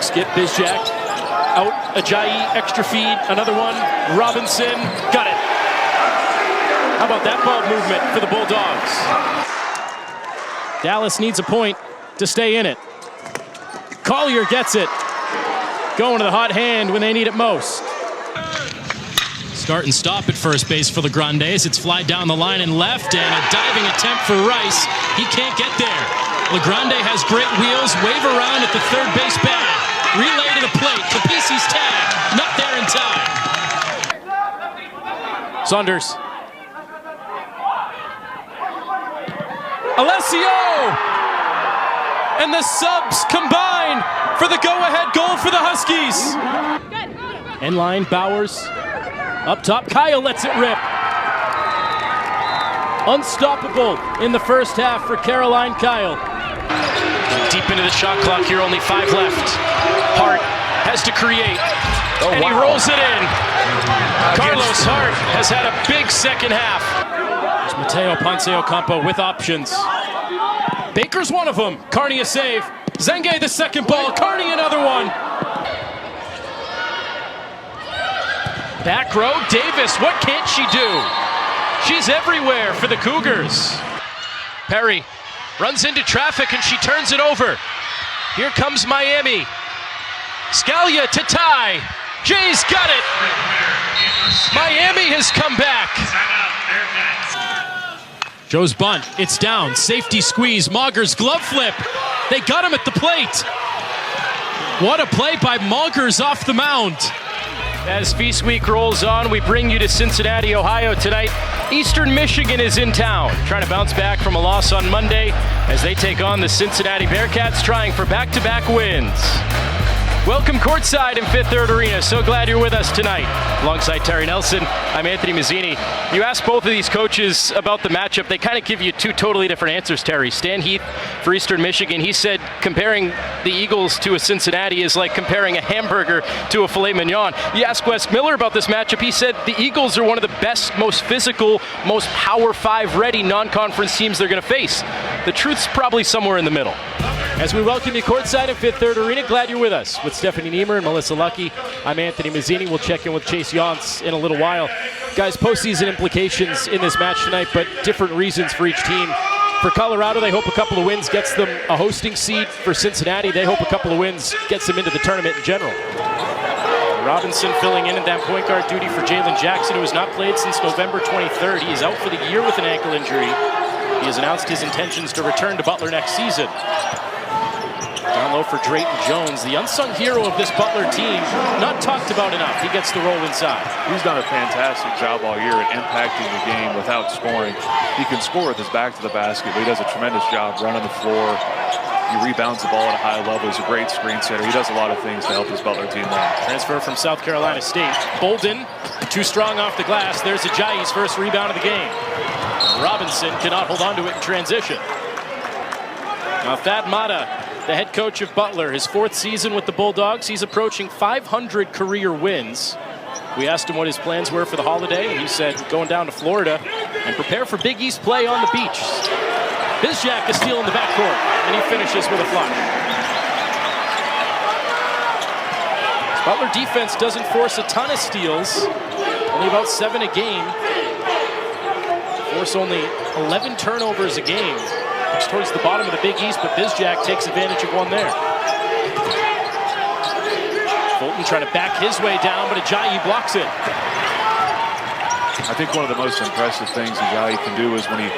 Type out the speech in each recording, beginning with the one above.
skip, Bizjak. Out, Ajayi, extra feed, another one. Robinson, got it. How about that ball movement for the Bulldogs? Dallas needs a point to stay in it. Collier gets it. Going to the hot hand when they need it most. Start and stop at first base for the Grandes. It's fly down the line and left, and a diving attempt for Rice. He can't get there. LeGrande has great wheels, wave around at the third base bag. Relay to the plate. Capisi's tag, not there in time. Saunders. Alessio! And the subs combine for the go-ahead goal for the Huskies. End line, Bowers. Up top, Kyle lets it rip. Unstoppable in the first half for Caroline Kyle. Deep into the shot clock here, only 5 left. Hart has to create, and he rolls it in. Carlos Hart has had a big second half. There's Mateo Ponce Ocampo with options. Baker's one of them. Carney a save. Zenge the second ball. Carney another one. Back row, Davis, what can't she do? She's everywhere for the Cougars. Perry runs into traffic and she turns it over. Here comes Miami. Scalia to tie. Jay's got it. Miami has come back. Joe's bunt, it's down, safety squeeze, Maugers glove flip. They got him at the plate. What a play by Maugers off the mound. As Feast Week rolls on, we bring you to Cincinnati, Ohio tonight. Eastern Michigan is in town, trying to bounce back from a loss on Monday as they take on the Cincinnati Bearcats, trying for back-to-back wins. Welcome courtside in Fifth Third Arena. So glad you're with us tonight. Alongside Terry Nelson, I'm Anthony Mazzini. You asked both of these coaches about the matchup. They kind of give you 2 totally different answers, Terry. Stan Heath for Eastern Michigan, he said comparing the Eagles to a Cincinnati is like comparing a hamburger to a filet mignon. You asked Wes Miller about this matchup. He said the Eagles are one of the best, most physical, most Power 5 ready non-conference teams they're going to face. The truth's probably somewhere in the middle. As we welcome you courtside in Fifth Third Arena, glad you're with us. With Stephanie Niemer and Melissa Lucky, I'm Anthony Mazzini. We'll check in with Chase Yonts in a little while. Guys, postseason implications in this match tonight, but different reasons for each team. For Colorado, they hope a couple of wins gets them a hosting seed. For Cincinnati, they hope a couple of wins gets them into the tournament in general. Robinson filling in at that point guard duty for Jalen Jackson, who has not played since November 23rd. He is out for the year with an ankle injury. He has announced his intentions to return to Butler next season. Down low for Drayton Jones, the unsung hero of this Butler team, not talked about enough. He gets the roll inside. He's done a fantastic job all year at impacting the game without scoring. He can score with his back to the basket, but he does a tremendous job running the floor. He rebounds the ball at a high level. He's a great screen setter. He does a lot of things to help his Butler team win. Transfer from South Carolina State. Bolden, too strong off the glass. There's Ajayi's first rebound of the game. Robinson cannot hold on to it in transition. Now Thad Matta, the head coach of Butler, his 4th season with the Bulldogs. He's approaching 500 career wins. We asked him what his plans were for the holiday, and he said going down to Florida and prepare for Big East play on the beach. Bizjak is stealing the backcourt, and he finishes with a flush. Butler defense doesn't force a ton of steals, only about 7 a game. Force only 11 turnovers a game. It's towards the bottom of the Big East, but Bizjak takes advantage of one there. Fulton trying to back his way down, but Ajayi blocks it. I think one of the most impressive things Ajayi can do is when he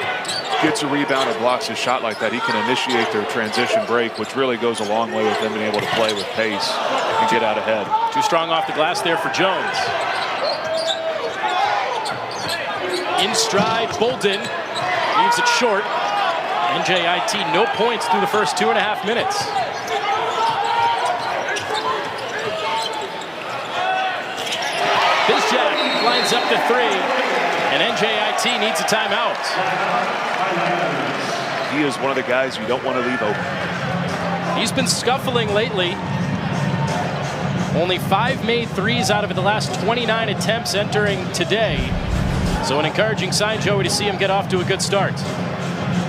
gets a rebound or blocks a shot like that, he can initiate their transition break, which really goes a long way with them being able to play with pace and get out ahead. Too strong off the glass there for Jones. In stride, Bolden leaves it short. NJIT, no points through the first 2.5 minutes. Bizjak lines up to 3, and NJIT needs a timeout. He is one of the guys you don't want to leave open. He's been scuffling lately. Only 5 made threes out of the last 29 attempts entering today. So an encouraging sign, Joey, to see him get off to a good start.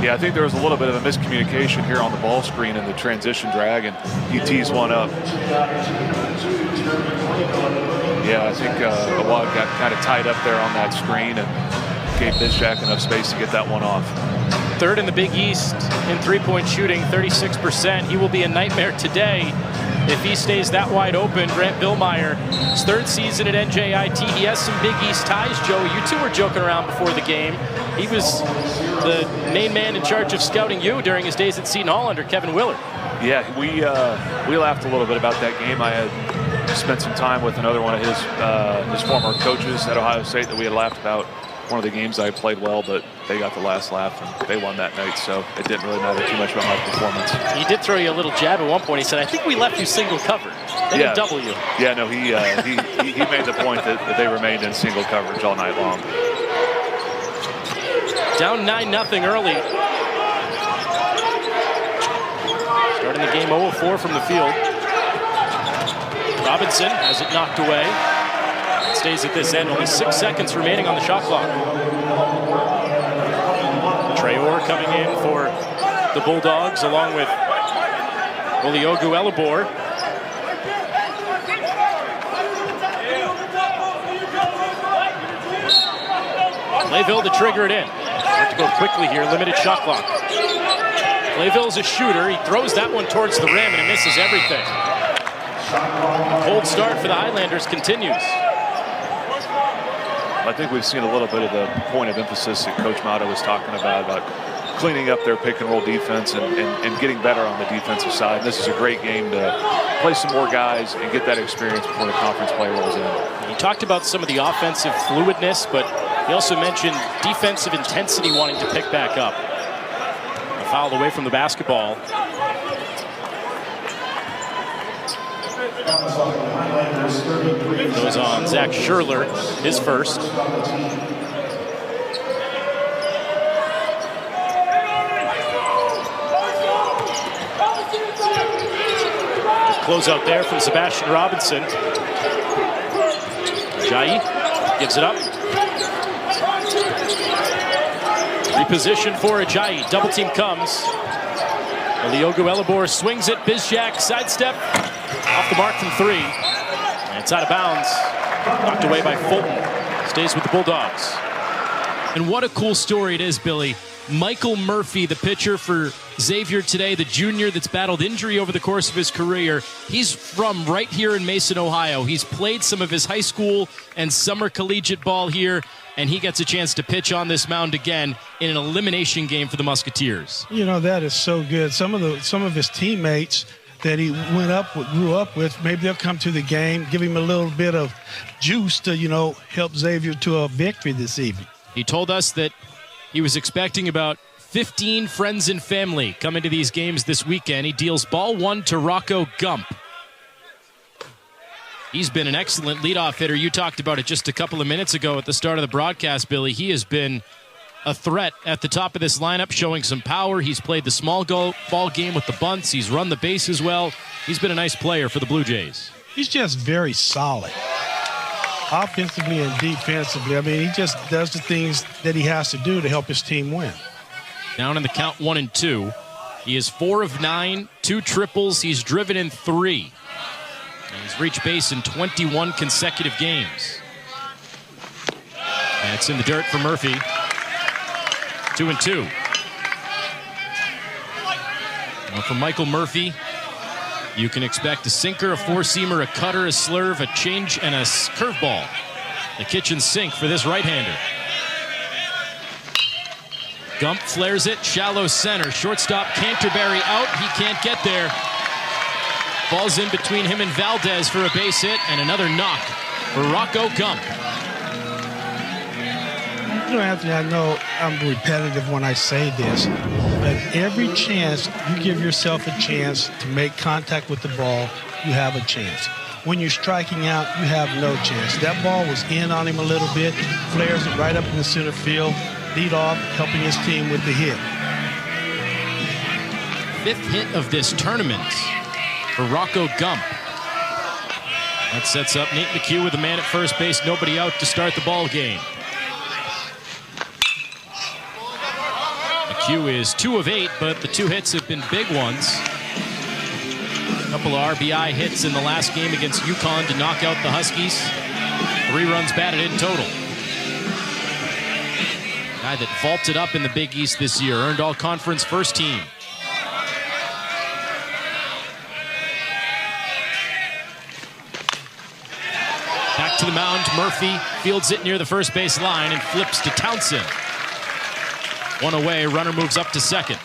Yeah, I think there was a little bit of a miscommunication here on the ball screen in the transition drag, and he tees one up. Yeah, I think Awad got kind of tied up there on that screen and gave Bizjack enough space to get that one off. Third in the Big East in three-point shooting, 36%. He will be a nightmare today if he stays that wide open. Grant Billmeyer, his third season at NJIT. He has some Big East ties, Joe. You two were joking around before the game. He was the main man in charge of scouting you during his days at Seton Hall under Kevin Willard. Yeah, we laughed a little bit about that game. I had spent some time with another one of his former coaches at Ohio State that we had laughed about. One of the games I played well, but they got the last laugh and they won that night, so it didn't really matter too much about my performance. He did throw you a little jab at one point. He said, "I think we left you single covered. They didn't double you." Yeah, no, he made the point that they remained in single coverage all night long. Down 9-0 early. Starting the game 0-4 from the field. Robinson has it knocked away. Stays at this end. Only 6 seconds remaining on the shot clock. Traore coming in for the Bulldogs along with Oliogu Elabor. Layville to trigger it in. Have to go quickly here. Limited shot clock. Layville's a shooter. He throws that one towards the rim and it misses everything. Cold start for the Highlanders continues. I think we've seen a little bit of the point of emphasis that Coach Mata was talking about cleaning up their pick and roll defense and getting better on the defensive side. This is a great game to play some more guys and get that experience before the conference play rolls in. He talked about some of the offensive fluidness, but he also mentioned defensive intensity wanting to pick back up. A foul away from the basketball. Goes on Zach Scherler, his first. Close out there from Sebastian Robinson. Jai gives it up. Reposition for Ajayi. Double team comes. Oliogu Elabor swings it. Bizjack sidestep. Off the mark from three. And it's out of bounds. Knocked away by Fulton. Stays with the Bulldogs. And what a cool story it is, Billy. Michael Murphy, the pitcher for Xavier today, the junior that's battled injury over the course of his career. He's from right here in Mason, Ohio. He's played some of his high school and summer collegiate ball here, and he gets a chance to pitch on this mound again in an elimination game for the Musketeers. You know, that is so good. Some of his teammates that he grew up with, maybe they'll come to the game, give him a little bit of juice to, help Xavier to a victory this evening. He told us that he was expecting about 15 friends and family coming to these games this weekend. He deals ball one to Rocco Gump. He's been an excellent leadoff hitter. You talked about it just a couple of minutes ago at the start of the broadcast, Billy. He has been a threat at the top of this lineup, showing some power. He's played the small ball game with the bunts. He's run the bases well. He's been a nice player for the Blue Jays. He's just very solid, offensively and defensively. I mean, he just does the things that he has to do to help his team win. Down in the count 1-2. He is 4 of 9, 2 triples. He's driven in 3. And he's reached base in 21 consecutive games. And it's in the dirt for Murphy. 2-2. Now from Michael Murphy, you can expect a sinker, a four-seamer, a cutter, a slurve, a change, and a curveball. The kitchen sink for this right-hander. Gump flares it, shallow center. Shortstop Canterbury out. He can't get there. Falls in between him and Valdez for a base hit, and another knock for Rocco Gump. Anthony, I know I'm repetitive when I say this, but every chance you give yourself a chance to make contact with the ball, you have a chance. When you're striking out, you have no chance. That ball was in on him a little bit, flares it right up in the center field, lead off, helping his team with the hit. 5th hit of this tournament for Rocco Gump. That sets up Nate McHugh with a man at first base, nobody out to start the ball game. Q is 2 of 8, but the 2 hits have been big ones. A couple of RBI hits in the last game against UConn to knock out the Huskies. 3 runs batted in total. Guy that vaulted up in the Big East this year, earned all-conference first team. Back to the mound, Murphy fields it near the first base line and flips to Townsend. 1 away, runner moves up to second.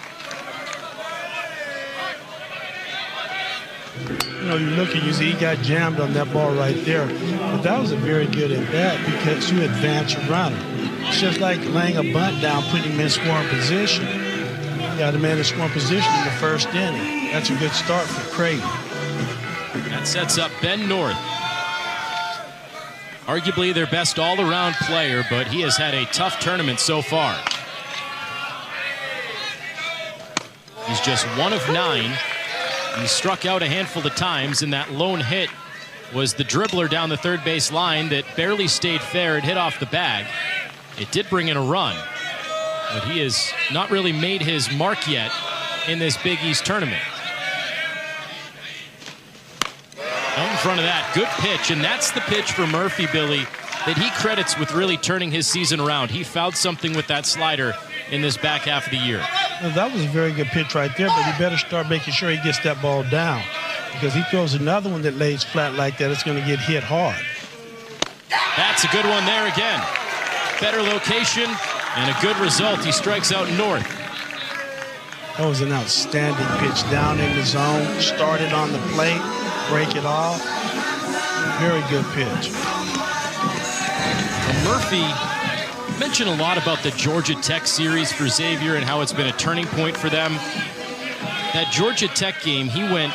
You know, you look and you see he got jammed on that ball right there. But that was a very good at bat because you advance your runner. It's just like laying a bunt down, putting him in scoring position. You got a man in scoring position in the first inning. That's a good start for Creighton. That sets up Ben North. Arguably their best all-around player, but he has had a tough tournament so far. He's just 1 of 9. He struck out a handful of times, and that lone hit was the dribbler down the third base line that barely stayed fair. It hit off the bag. It did bring in a run, but he has not really made his mark yet in this Big East tournament. Out in front of that, good pitch, and that's the pitch for Murphy, Billy, that he credits with really turning his season around. He found something with that slider in this back half of the year. Well, that was a very good pitch right there, but he better start making sure he gets that ball down, because he throws another one that lays flat like that, it's going to get hit hard. That's a good one there again. Better location and a good result. He strikes out North. That was an outstanding pitch down in the zone, started on the plate, break it off. Very good pitch. Murphy mentioned a lot about the Georgia Tech series for Xavier and how it's been a turning point for them. That Georgia Tech game, he went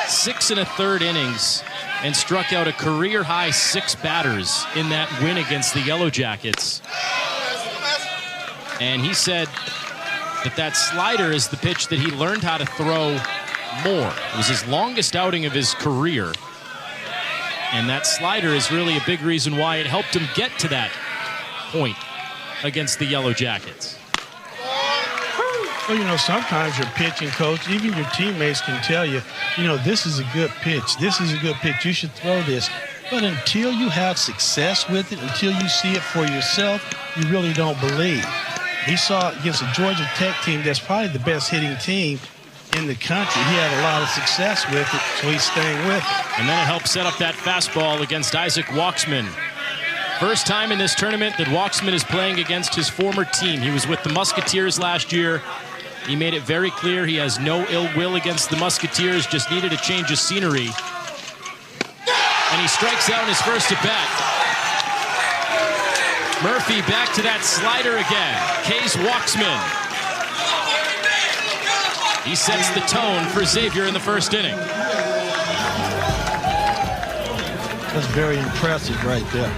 6 1/3 innings and struck out a career-high 6 batters in that win against the Yellow Jackets. And he said that that slider is the pitch that he learned how to throw more. It was his longest outing of his career. And that slider is really a big reason why it helped him get to that point against the Yellow Jackets. Well, you know, sometimes your pitching coach, even your teammates can tell you, you know, this is a good pitch. This is a good pitch. You should throw this. But until you have success with it, until you see it for yourself, you really don't believe. He saw it against a Georgia Tech team that's probably the best hitting team in the country. He had a lot of success with it, so he's staying with it. And then it helped set up that fastball against Isaac Walksman. First time in this tournament that Walksman is playing against his former team. He was with the Musketeers last year. He made it very clear he has no ill will against the Musketeers, just needed a change of scenery. And he strikes out in his first at-bat. Murphy back to that slider again. K's Walksman. He sets the tone for Xavier in the first inning. That's very impressive right there.